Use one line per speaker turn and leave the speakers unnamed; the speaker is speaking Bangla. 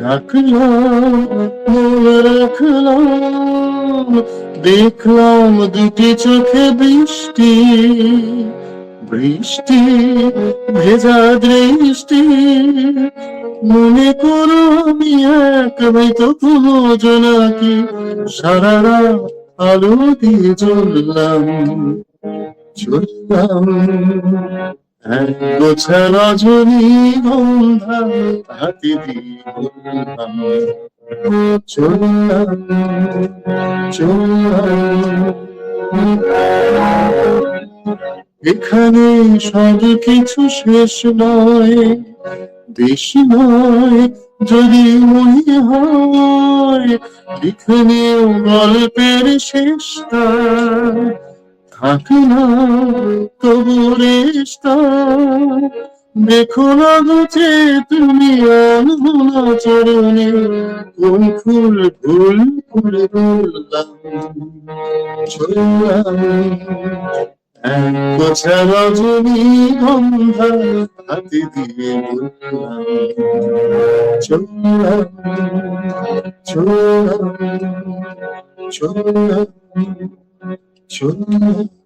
ডাকলাম মনে রাখলাম, দেখলাম দুটি চোখে বৃষ্টি, বৃষ্টি ভেজা দৃষ্টি। মনে করো আমি এক মৃত কোনো জোনাকি, সারা রাত আলো দিয়ে জ্বললাম, চললাম এক গোছা রজনীগন্ধা হাতে দিয়ে বললাম, চললাম চললাম। এখানে সব কিছু শেষ নয়, বেশি নয় যদি মনে হয়, এখানেও গল্পের শেষটা থাকে না তবু রেশটা। দেখো না গুছে তুমি আনমনা চরণে, কোন ফুল ভুল করে বললাম, চললাম এক গোছা রজনীগন্ধা হাতে দিয়ে বললাম, চললাম চললাম চললাম চললাম।